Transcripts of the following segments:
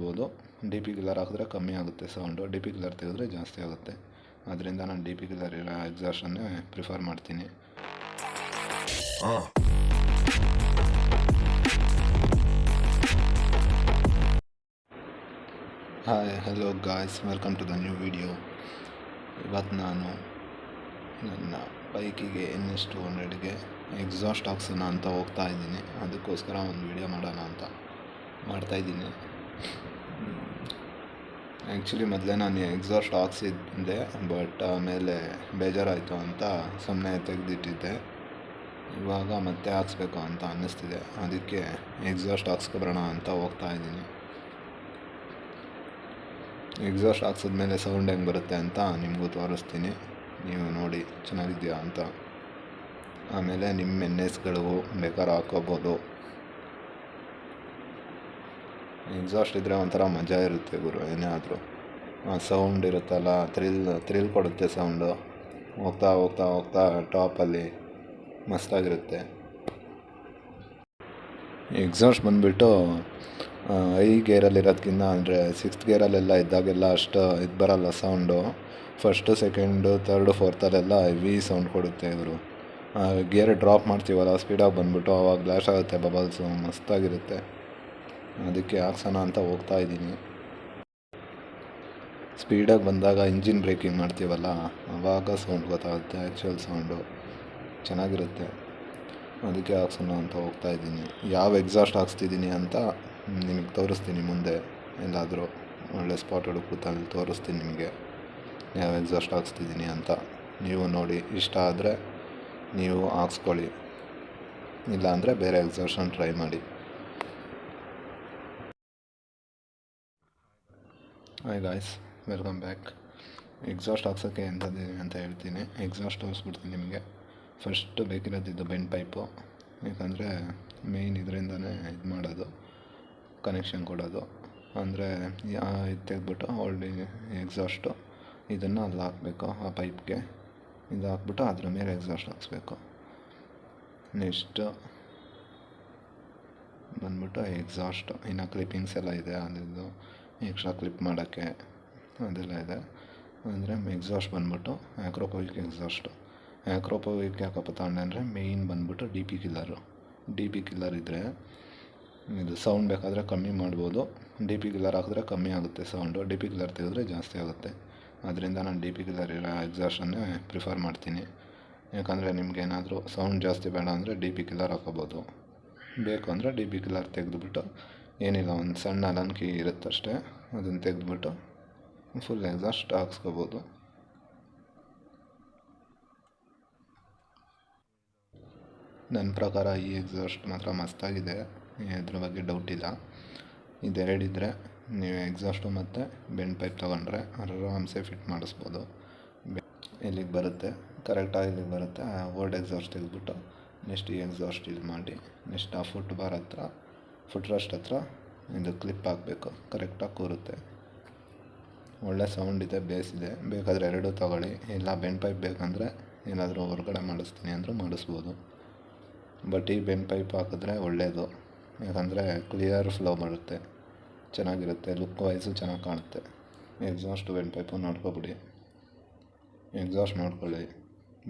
ಮಾಡ್ಬೋದು. D P killer ಹಾಕಿದ್ರೆ ಕಮ್ಮಿ ಆಗುತ್ತೆ ಸೌಂಡು, ಡಿ ಪಿ ಕಿಲ್ಲರ್ ತೆಗೆದ್ರೆ ಜಾಸ್ತಿ ಆಗುತ್ತೆ. ಅದರಿಂದ ನಾನು ಡಿ ಪಿ ಕಿಲ್ಲರ್ ಇರೋ ಎಕ್ಸಾಸ್ಟನ್ನೇ ಪ್ರಿಫರ್ ಮಾಡ್ತೀನಿ. Hi hello guys, welcome to the new video. ಇವತ್ತು ನಾನು ನನ್ನ ಬೈಕಿಗೆ N200ಗೆ ಎಕ್ಸಾಸ್ಟ್ ಹಾಕ್ಸೋಣ ಅಂತ ಹೋಗ್ತಾ ಇದ್ದೀನಿ. ಅದಕ್ಕೋಸ್ಕರ ಒಂದು ವಿಡಿಯೋ ಮಾಡೋಣ ಅಂತ ಮಾಡ್ತಾಯಿದ್ದೀನಿ. ಆ್ಯಕ್ಚುಲಿ ಮೊದಲೇ ನಾನು ಎಕ್ಸಾಸ್ಟ್ ಹಾಕ್ಸಿದ್ದೆ, ಬಟ್ ಆಮೇಲೆ ಬೇಜಾರಾಯಿತು ಅಂತ ಸುಮ್ಮನೆ ತೆಗೆದಿಟ್ಟಿದ್ದೆ. ಇವಾಗ ಮತ್ತೆ ಹಾಕ್ಸ್ಬೇಕು ಅಂತ ಅನ್ನಿಸ್ತಿದೆ, ಅದಕ್ಕೆ ಎಕ್ಸಾಸ್ಟ್ ಹಾಕ್ಸ್ಕೊಬರೋಣ ಅಂತ ಹೋಗ್ತಾ ಇದ್ದೀನಿ. ಎಕ್ಸಾಸ್ಟ್ ಹಾಕ್ಸಿದ್ಮೇಲೆ ಸೌಂಡ್ ಹೆಂಗೆ ಬರುತ್ತೆ ಅಂತ ನಿಮಗೂ ತೋರಿಸ್ತೀನಿ, ನೀವು ನೋಡಿ ಚೆನ್ನಾಗಿದೆಯಾ ಅಂತ. ಆಮೇಲೆ ನಿಮ್ಮ NSಗಳಿಗೂ ಬೇಕಾದ್ರೆ ಹಾಕ್ಕೋಬೋದು. ಎಕ್ಸಾಸ್ಟ್ ಇದ್ದರೆ ಒಂಥರ ಮಜಾ ಇರುತ್ತೆ ಗುರು. ಏನೇ ಆದರೂ ಸೌಂಡ್ ಇರುತ್ತಲ್ಲ, ಥ್ರಿಲ್ ಕೊಡುತ್ತೆ ಸೌಂಡು. ಹೋಗ್ತಾ ಹೋಗ್ತಾ ಹೋಗ್ತಾ ಟಾಪಲ್ಲಿ ಮಸ್ತಾಗಿರುತ್ತೆ. ಎಕ್ಸಾಸ್ಟ್ ಬಂದುಬಿಟ್ಟು ಐ ಗೇರಲ್ಲಿರೋದಕ್ಕಿಂತ ಅಂದರೆ 6th ಗೇರಲ್ಲೆಲ್ಲ ಇದ್ದಾಗೆಲ್ಲ ಅಷ್ಟು ಇದು ಬರೋಲ್ಲ ಸೌಂಡು. ಫಸ್ಟು ಸೆಕೆಂಡು ಥರ್ಡು ಫೋರ್ತಲ್ಲೆಲ್ಲ ಹೆವಿ ಸೌಂಡ್ ಕೊಡುತ್ತೆ ಇವರು. ಗೇರ್ ಡ್ರಾಪ್ ಮಾಡ್ತೀವಲ್ಲ ಸ್ಪೀಡಾಗಿ ಬಂದುಬಿಟ್ಟು ಆವಾಗ ಬ್ಲಾಸ್ಟ್ ಆಗುತ್ತೆ, ಬಬಲ್ಸು ಮಸ್ತಾಗಿರುತ್ತೆ. ಅದಕ್ಕೆ ಹಾಕ್ಸೋಣ ಅಂತ ಹೋಗ್ತಾ ಇದ್ದೀನಿ. ಸ್ಪೀಡಾಗಿ ಬಂದಾಗ ಇಂಜಿನ್ ಬ್ರೇಕಿಂಗ್ ಮಾಡ್ತೀವಲ್ಲ ಆವಾಗ ಸೌಂಡ್ ಗೊತ್ತಾಗುತ್ತೆ, ಆ್ಯಕ್ಚುಯಲ್ ಸೌಂಡು ಚೆನ್ನಾಗಿರುತ್ತೆ. ಅದಕ್ಕೆ ಹಾಕ್ಸೋಣ ಅಂತ ಹೋಗ್ತಾ ಇದ್ದೀನಿ. ಯಾವ ಎಕ್ಸಾಸ್ಟ್ ಹಾಕ್ಸ್ತಿದ್ದೀನಿ ಅಂತ ನಿಮಗೆ ತೋರಿಸ್ತೀನಿ ಮುಂದೆ. ಎಲ್ಲಾದರೂ ಒಳ್ಳೆ ಸ್ಪಾಟ್ ಹುಡುಕುತ್ತಲ್ಲಿ ತೋರಿಸ್ತೀನಿ ನಿಮಗೆ ಯಾವ ಎಕ್ಸಾಸ್ಟ್ ಹಾಕ್ಸ್ತಿದ್ದೀನಿ ಅಂತ. ನೀವು ನೋಡಿ, ಇಷ್ಟ ಆದರೆ ನೀವು ಹಾಕ್ಸ್ಕೊಳ್ಳಿ, ಇಲ್ಲಾಂದರೆ ಬೇರೆ ಎಕ್ಸಾಸ್ಟನ್ನು ಟ್ರೈ ಮಾಡಿ. Hi guys, welcome back. Exhaust ಹಾಕ್ಸೋಕ್ಕೆ ಎಂಥದ್ದಿದೆ ಅಂತ ಹೇಳ್ತೀನಿ. ಎಕ್ಸಾಸ್ಟ್ ತೋರಿಸ್ಬಿಡ್ತೀನಿ ನಿಮಗೆ. ಫಸ್ಟ್ ಬೇಕಿರೋದಿದ್ದು ಬೆಂಡ್ ಪೈಪು, ಯಾಕಂದರೆ ಮೇಯ್ನ್ ಇದರಿಂದನೇ ಇದು ಮಾಡೋದು, ಕನೆಕ್ಷನ್ ಕೊಡೋದು. ಅಂದರೆ ಇದು ತೆಗೆದ್ಬಿಟ್ಟು ಓಲ್ಡ್ ಎಕ್ಸಾಸ್ಟು ಇದನ್ನು ಅಲ್ಲಿ ಹಾಕಬೇಕು, ಆ ಪೈಪ್ಗೆ ಇದು ಹಾಕ್ಬಿಟ್ಟು ಅದ್ರ ಮೇಲೆ ಎಕ್ಸಾಸ್ಟ್ ಹಾಕ್ಸ್ಬೇಕು. ನೆಕ್ಸ್ಟು ಬಂದ್ಬಿಟ್ಟು ಎಕ್ಸಾಸ್ಟ್, ಇನ್ನು ಕ್ಲಿಪ್ಪಿಂಗ್ಸ್ ಎಲ್ಲ ಇದೆ, ಅದ್ರದ್ದು ಎಕ್ಸ್ಟ್ರಾ ಕ್ಲಿಪ್ ಮಾಡೋಕ್ಕೆ ಅದೆಲ್ಲ ಇದೆ. ಅಂದರೆ ಎಕ್ಸಾಸ್ಟ್ ಬಂದ್ಬಿಟ್ಟು ಆಕ್ರೋಪೋವಿಕ್ ಎಕ್ಸಾಸ್ಟು. ಆಕ್ರೋಪೋವಿಕ್ ಯಾಕಪ್ಪ ತಗೊಂಡೆ ಅಂದರೆ ಮೇಯ್ನ್ ಬಂದ್ಬಿಟ್ಟು ಡಿ ಪಿ ಕಿಲ್ಲರ್ ಇದ್ದರೆ ಇದು ಸೌಂಡ್ ಬೇಕಾದರೆ ಕಮ್ಮಿ ಮಾಡ್ಬೋದು. ಡಿ ಪಿ ಕಿಲ್ಲರ್ ಹಾಕಿದ್ರೆ ಕಮ್ಮಿ ಆಗುತ್ತೆ ಸೌಂಡು, ಡಿ ಪಿ ಕಿಲ್ಲರ್ ತೆಗೆದ್ರೆ ಜಾಸ್ತಿ ಆಗುತ್ತೆ. ಅದರಿಂದ ನಾನು ಡಿ ಪಿ ಕಿಲ್ಲರ್ ಇರೋ ಎಕ್ಸಾಸ್ಟನ್ನೇ ಪ್ರಿಫರ್ ಮಾಡ್ತೀನಿ. ಯಾಕಂದರೆ ನಿಮಗೇನಾದರೂ ಸೌಂಡ್ ಜಾಸ್ತಿ ಬೇಡ ಅಂದರೆ ಡಿ ಪಿ ಕಿಲ್ಲರ್ ಹಾಕೋಬೋದು. ಬೇಕು ಅಂದರೆ ಡಿ ಪಿ ಕಿಲ್ಲರ್ ತೆಗೆದುಬಿಟ್ಟು, ಏನಿಲ್ಲ ಒಂದು ಸಣ್ಣ ಅಲನ್ ಕೀ ಇರುತ್ತಷ್ಟೇ, ಅದನ್ನು ತೆಗೆದುಬಿಟ್ಟು ಫುಲ್ ಎಕ್ಸಾಸ್ಟ್ ಹಾಕ್ಸ್ಕೋಬೋದು. ನನ್ನ ಪ್ರಕಾರ ಈ ಎಕ್ಸಾಸ್ಟ್ ಮಾತ್ರ ಮಸ್ತಾಗಿದೆ, ಇದ್ರ ಬಗ್ಗೆ ಡೌಟ್ ಇಲ್ಲ. ಇದೆರಡಿದ್ರೆ ನೀವು ಎಕ್ಸಾಸ್ಟು ಮತ್ತು ಬೆಂಡ್ ಪೈಪ್ ತೊಗೊಂಡ್ರೆ ಆರಾಮ್ಸೆ ಫಿಟ್ ಮಾಡಿಸ್ಬೋದು. ಇಲ್ಲಿಗೆ ಬರುತ್ತೆ, ಕರೆಕ್ಟಾಗಿ ಇಲ್ಲಿಗೆ ಬರುತ್ತೆ. ಓಲ್ಡ್ ಎಕ್ಸಾಸ್ಟ್ ತೆಗೆದ್ಬಿಟ್ಟು ನೆಕ್ಸ್ಟ್ ಈ ಎಕ್ಸಾಸ್ಟ್ ಇದು ಮಾಡಿ, ನೆಕ್ಸ್ಟ್ ಆ ಫುಟ್ ರೆಸ್ಟ್ ಹತ್ರ ಇದು ಕ್ಲಿಪ್ ಹಾಕಬೇಕು, ಕರೆಕ್ಟಾಗಿ ಕೂರುತ್ತೆ. ಒಳ್ಳೆ ಸೌಂಡ್ ಇದೆ, ಬೇಸ್ ಇದೆ. ಬೇಕಾದರೆ ಎರಡೂ ತೊಗೊಳ್ಳಿ, ಇಲ್ಲ ಬೆಂಡ್ ಪೈಪ್ ಬೇಕಂದರೆ ಏನಾದರೂ ಹೊರಗಡೆ ಮಾಡಿಸ್ತೀನಿ ಅಂದರೂ ಮಾಡಿಸ್ಬೋದು. ಬಟ್ ಈ ಬೆಂಡ್ ಪೈಪ್ ಹಾಕಿದ್ರೆ ಒಳ್ಳೆಯದು, ಯಾಕಂದರೆ ಕ್ಲಿಯರ್ ಫ್ಲೋ ಬರುತ್ತೆ, ಚೆನ್ನಾಗಿರುತ್ತೆ, ಲುಕ್ ವೈಸು ಚೆನ್ನಾಗಿ ಕಾಣುತ್ತೆ. ಎಕ್ಸಾಸ್ಟ್ ಬೆಂಡ್ ಪೈಪು ನೋಡ್ಕೊಬಿಡಿ, ಎಕ್ಸಾಸ್ಟ್ ನೋಡ್ಕೊಳ್ಳಿ.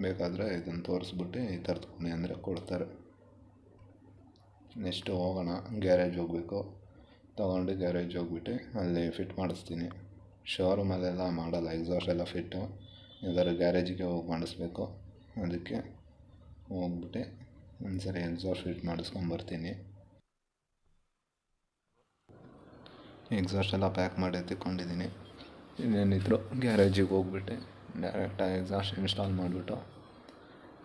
ಬೇಕಾದರೆ ಇದನ್ನು ತೋರಿಸ್ಬಿಟ್ಟು ಈ ಥರ ತೊಗೊಂಡು ಅಂದರೆ ಕೊಡ್ತಾರೆ. ನೆಕ್ಸ್ಟು ಹೋಗೋಣ, ಗ್ಯಾರೇಜ್ ಹೋಗಬೇಕು. ತೊಗೊಂಡು ಗ್ಯಾರೇಜ್ ಹೋಗ್ಬಿಟ್ಟು ಅಲ್ಲಿ ಫಿಟ್ ಮಾಡಿಸ್ತೀನಿ. ಶೋರೂಮಲ್ಲೆಲ್ಲ ಮಾಡಲ್ಲ ಎಕ್ಸಾಸ್ಟ್ ಎಲ್ಲ ಫಿಟ್ಟು, ಯಾವ್ದಾದ್ರು ಗ್ಯಾರೇಜಿಗೆ ಹೋಗಿ ಮಾಡಿಸ್ಬೇಕು. ಅದಕ್ಕೆ ಹೋಗ್ಬಿಟ್ಟು ಒಂದ್ಸರಿ ಎಕ್ಸಾಸ್ಟ್ ಫಿಟ್ ಮಾಡಿಸ್ಕೊಂಬರ್ತೀನಿ. ಎಕ್ಸಾಸ್ಟ್ ಎಲ್ಲ ಪ್ಯಾಕ್ ಮಾಡಿ ಎತ್ತಿಕೊಂಡಿದ್ದೀನಿ. ಇನ್ನೇನಿದ್ರು ಗ್ಯಾರೇಜಿಗೆ ಹೋಗ್ಬಿಟ್ಟು ಡೈರೆಕ್ಟಾಗಿ ಎಕ್ಸಾಸ್ಟ್ ಇನ್ಸ್ಟಾಲ್ ಮಾಡಿಬಿಟ್ಟು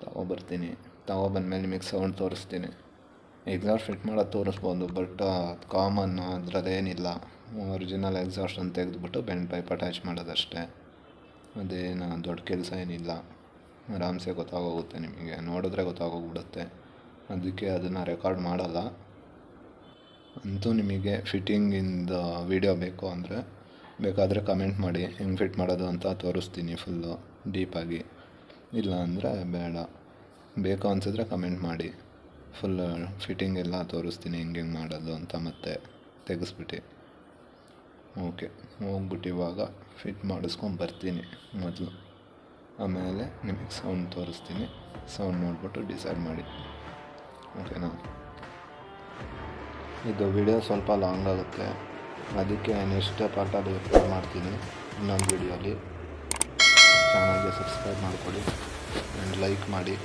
ತೊಗೊಬರ್ತೀನಿ. ತೊಗೊಬಂದ್ಮೇಲೆ ನಿಮಗೆ ಸೌಂಡ್ ತೋರಿಸ್ತೀನಿ. ಎಕ್ಸಾಸ್ಟ್ ಫಿಟ್ ಮಾಡೋದು ತೋರಿಸ್ಬೋದು, ಬಟ್ ಕಾಮನ್ ಅದರದ್ದೇನಿಲ್ಲ. ಒರಿಜಿನಲ್ ಎಕ್ಸಾಸ್ಟನ್ನು ತೆಗೆದುಬಿಟ್ಟು ಬೆಂಡ್ ಪೈಪ್ ಅಟ್ಯಾಚ್ ಮಾಡೋದಷ್ಟೇ, ಅದೇನು ದೊಡ್ಡ ಕೆಲಸ ಏನಿಲ್ಲ. ಆರಾಮ್ಸೆ ಗೊತ್ತಾಗೋಗುತ್ತೆ, ನಿಮಗೆ ನೋಡಿದ್ರೆ ಗೊತ್ತಾಗೋಗ್ಬಿಡುತ್ತೆ. ಅದಕ್ಕೆ ಅದನ್ನು ರೆಕಾರ್ಡ್ ಮಾಡಲ್ಲ. ಅಂತೂ ನಿಮಗೆ ಫಿಟ್ಟಿಂಗಿಂದ ವಿಡಿಯೋ ಬೇಕು ಅಂದರೆ ಬೇಕಾದರೆ ಕಮೆಂಟ್ ಮಾಡಿ, ಹೆಂಗೆ ಫಿಟ್ ಮಾಡೋದು ಅಂತ ತೋರಿಸ್ತೀನಿ ಫುಲ್ಲು ಡೀಪಾಗಿ. ಇಲ್ಲ ಅಂದರೆ ಬೇಡ, ಬೇಕು ಅನಿಸಿದ್ರೆ ಕಮೆಂಟ್ ಮಾಡಿ, ಫುಲ್ ಫಿಟ್ಟಿಂಗ್ ಎಲ್ಲ ತೋರಿಸ್ತೀನಿ ಹೆಂಗೆ ಮಾಡೋದು ಅಂತ ಮತ್ತೆ ತೆಗೆಸ್ಬಿಟ್ಟು. ಓಕೆ, ಹೋಗ್ಬಿಟ್ಟು ಇವಾಗ ಫಿಟ್ ಮಾಡಿಸ್ಕೊಂಬರ್ತೀನಿ ಮೊದಲು, ಆಮೇಲೆ ನಿಮಗೆ ಸೌಂಡ್ ತೋರಿಸ್ತೀನಿ. ಸೌಂಡ್ ನೋಡ್ಬಿಟ್ಟು ಡಿಸೈಡ್ ಮಾಡಿ, ಓಕೆನಾ? ಇದು ವಿಡಿಯೋ ಸ್ವಲ್ಪ ಲಾಂಗ್ ಆಗುತ್ತೆ, ಅದಕ್ಕೆ ನೆಕ್ಸ್ಟ್ ಪಾರ್ಟಲ್ಲಿ ಅಪ್ಲೋಡ್ ಮಾಡ್ತೀನಿ ಇನ್ನೊಂದು ವಿಡಿಯೋಲಿ. ಚಾನಲ್ಗೆ ಸಬ್ಸ್ಕ್ರೈಬ್ ಮಾಡಿಕೊಡಿ ಆ್ಯಂಡ್ ಲೈಕ್ ಮಾಡಿ.